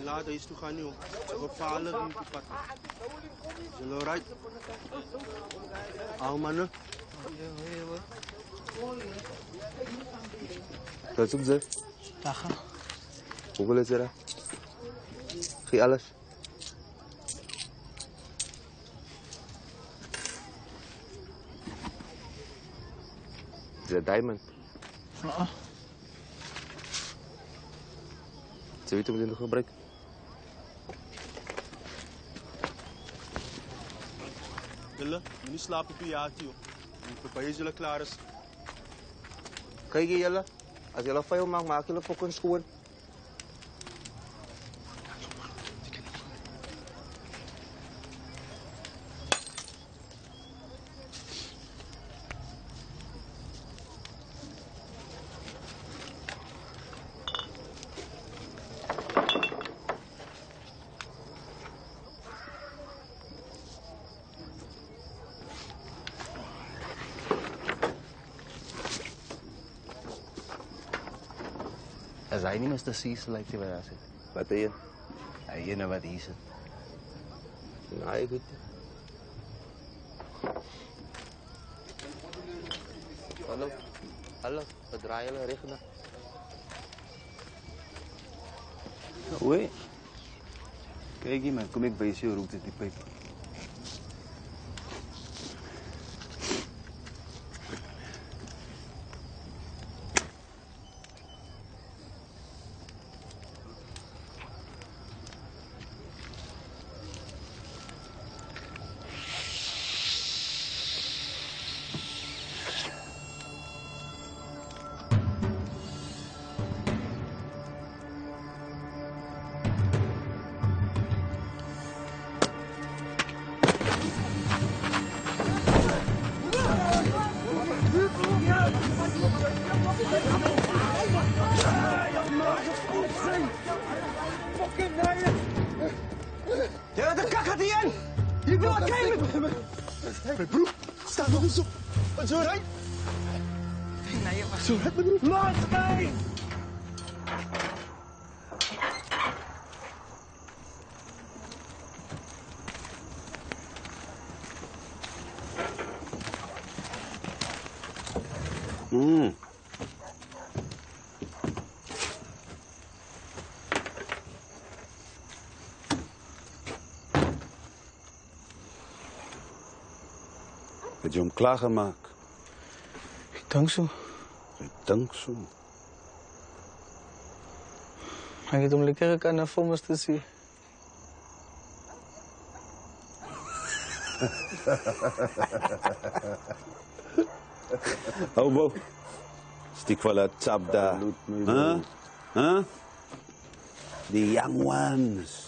Laat huis toe gaan, joh. Gevaarlijk hier op pad. Is het alright? Hou, mannen. Wat zoek ze? Daga. Hoeveel is er? Geen alles. Is dat diamond? Ze weten hoe je het gebruikt. Jelle, moet niet slapen op je jaartje, joh. Bij je zullen klaar is. Kijk hier, Jelle. Als je vuil maakt, maak je ook een schoon. As hy nie Mr. Cecil lyk wat daar sit. Wat is je? Hy ene wat hier sit. Nee, goed. Hallo. Hallo. We draaien richting. Oei. Kyk hier man, kom ek wys jou hoe dit die pyp. Ja, de kak gaat hij in! Je wil wat kijken! Mijn broer, sta nog eens op! Wat zo rijdt? Nee, maar zo rijdt mijn broer! Laat mij! Het je hem klaargemaakt? Ik denk so. Ik denk zo. Ek het hom lekker kan na vir ons te sien. Hou bo. Stiek wel het chap daar. Huh? Huh? The young ones.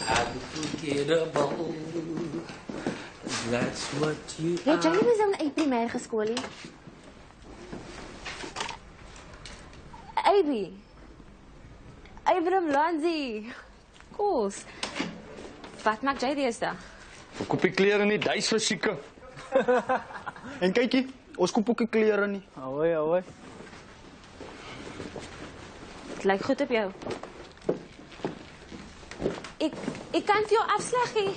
Unforgettable. That's what you are. Het jy nie so 'n primêr geskool nie? Abby. Abram Lanzi. Kos. Wat maak jy deesdae? Verkoop die klere nie, duis vir sieke. En kykie, ons koop ook die klere nie. Awai, awai. Het lyk goed op jou. Ik kan vir jou afslag gee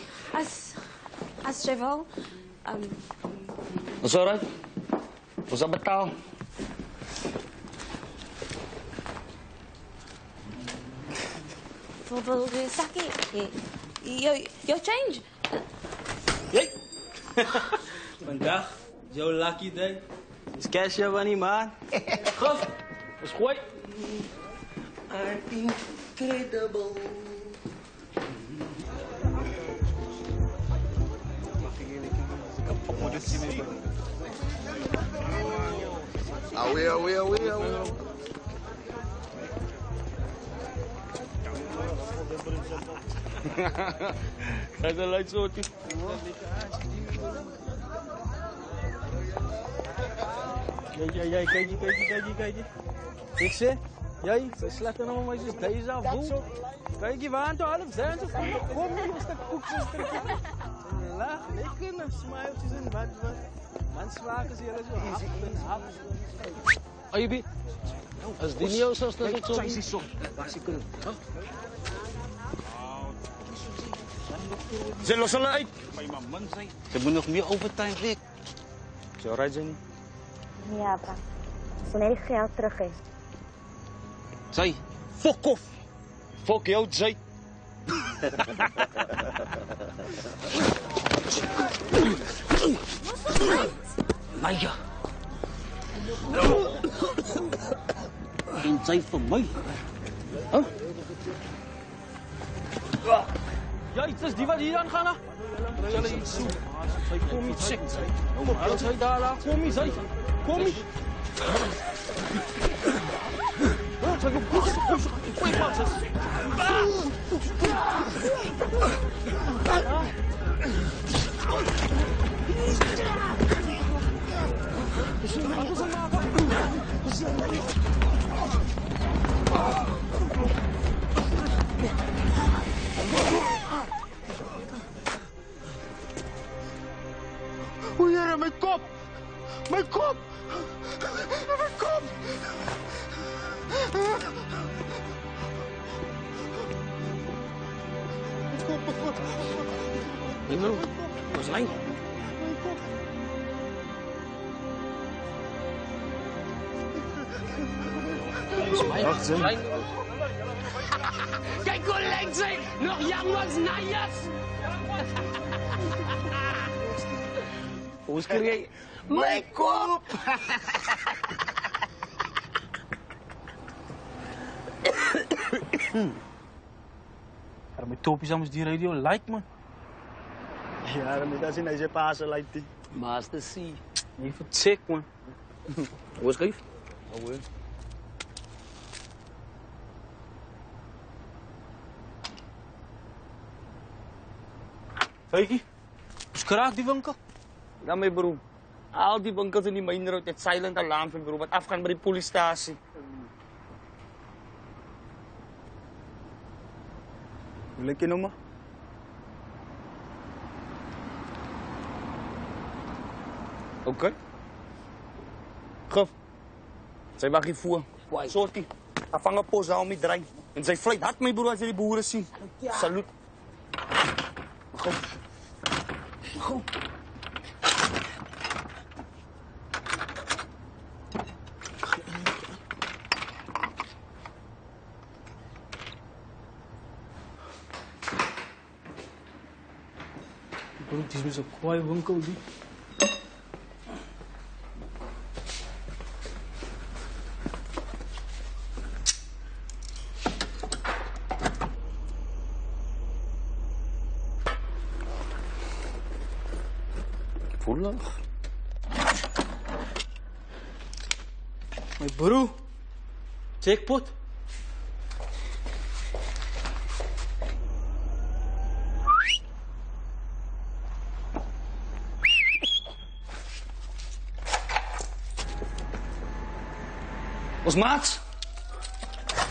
as jy wil. Ons alright. Ons sal betaal. for sake. Your change. Hey! Vandaag is jouw lucky day. Is cash jou niet, man? Gaf, is goed. I'm incredible. Away. Kijk de lights zo, typ. Jij, kijk je. Ik zeg, jij, ze slechten allemaal maar eens deze af, boe. Kijk je, we aan het half zijn, ze kom je, een stuk koekjes trekken. Laag, lekker, smiletjes en wat. Man, smaken ze hier zo hap. Ayubi, als die niet zo is, dat is ook zo. Waar ze kunnen. Ze lossen ze uit. Ze hebben nog meer overtime, Vic. Zou rijden zijn niet? Ja, pa. Als net die geld terug is. Zij, fuck off. Fuck jou, zij. Maya. Geen zij van mij. Huh? Ja, iets is die wat hier aan gaan. Zal je iets zoeken? Kom iets checken. Kom, zij daar laat. Kom iets, zij. Kom iets. O, Here, my kop! My kop! My kop! Hallo, was lijn. Wacht, zijn. Kijk hoe lijn zijn! Nog jammer's najas! Hoe skreeg jij? Mijn kop! Waarom met topies anders die radio like, man? Ja, dan moet je zien dat je pasen lijkt die. Master C. Even check, man. Hoe is het? Feiki, is kraak die winkel? Ja, mijn broer. Al die winkels in die main road het silent alarm vir broer wat afgaan by die polisiestasie. Hoe lyk jy nou maar? Oké. Gif. Sy mag hier voor. Sortie. Hy vang 'n pos daar om die draai. En sy vlieg hard my broer as hy die boere sien. Salut. Gif. Gif. Bro, het is weer zo'n kwaai winkel, die. Voelig. Mijn bro, jackpot.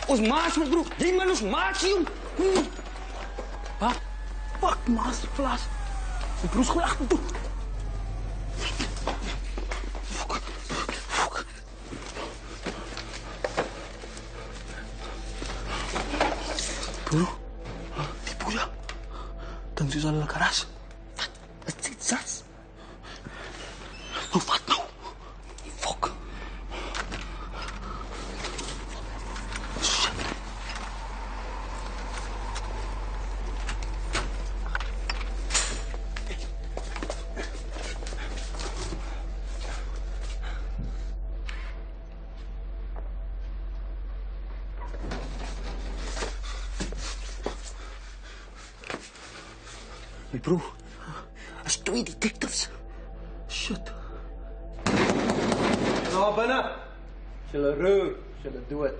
Ons maats, mijn broer. Die man, ons maats, jong. Wat? Fuck, masterclass. Mijn broer is gewoon achter toe. Bro, die boeja. Dan is al karas. Wat? Wat is dit, Sas? Nou, wat nou? Fuck. My broer, is 2 detectives. Shit. Nou, binne. Julle roer, julle dood.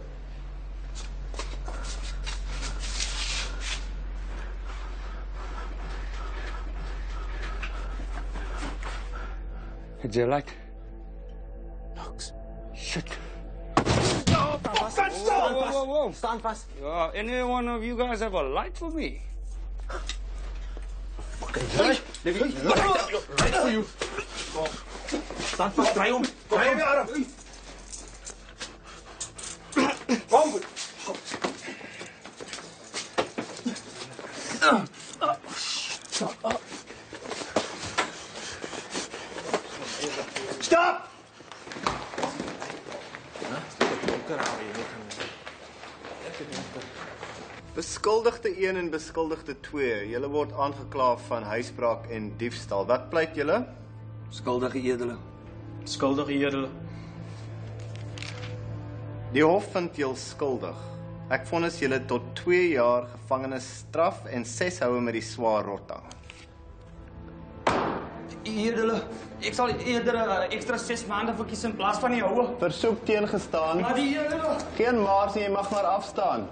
Het jy like? Niks. Shit. Whoa. Stand vast. Any one of you guys have a light for me? Right for you. Stand vast, draai om. Draai om je arm. Kom. Stop! Beskuldigde 1 en beskuldigde 2. Julle word aangekla van huisbraak en diefstal. Wat pleit julle? Skuldige edele. Skuldig edele. Die hof vind julle skuldig. Ek vonnis julle tot 2 jaar gevangenisstraf en 6 houe met die swaar rotting. Edele, ek sal eerder 'n ekstra 6 maande verkies in plaas van die houe. Versoek teengestaan. Maar die edele. Geen maars nie, jy mag maar afstaan.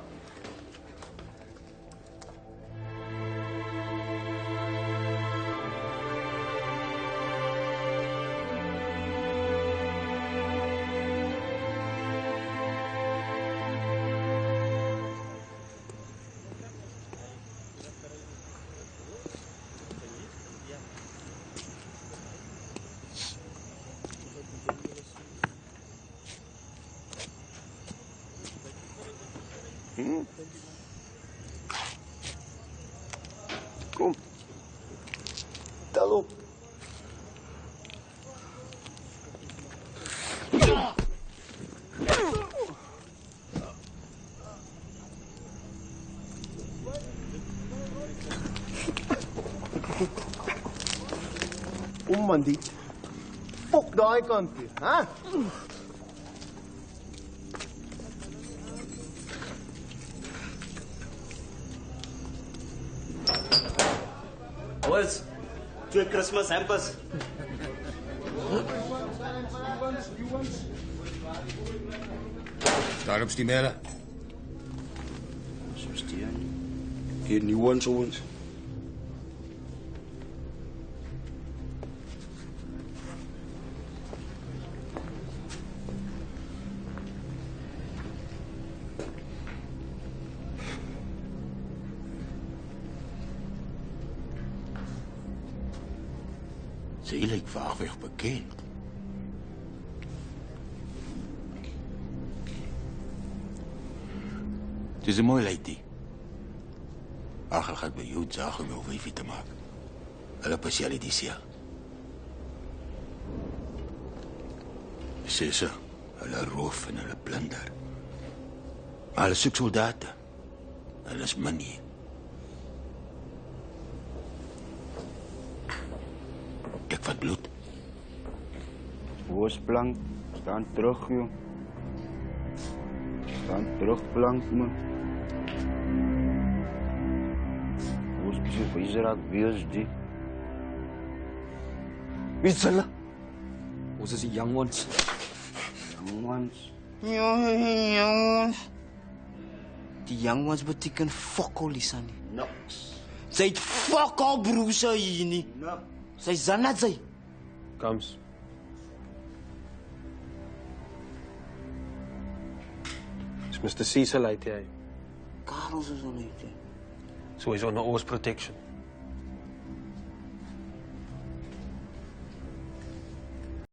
Kom. Tel op. Man, die fok daai kant toe, hè? Boys, 2 Christmas hampers. Daar op die mele. Soos die hier nie ons ons. Sy lyk vaagweg bekend. Dis 'n mooi lady. Agter gaan by jou zaak om jou wyfie te maak. Hulle spesialiseer. Sê sy, hulle roof en hulle plunder. Maar hulle soek soldate. Hulle is min hier. Ek vat bloed. Oosplank, staan terug, joh. Staan terug, plank, man. Oosplank, wie raak, wie is die? Wie is hulle? Ons is die young ones. Young ones? Ja, young ones. Die young ones beteken fuck all, Lisani. Niks. Sy het fuck all broers hier nie. Niks. Sy zanat sy. Kams. Dis Mr. Cecil uit, jy. Karel is al uit. So hy's onder ons protection.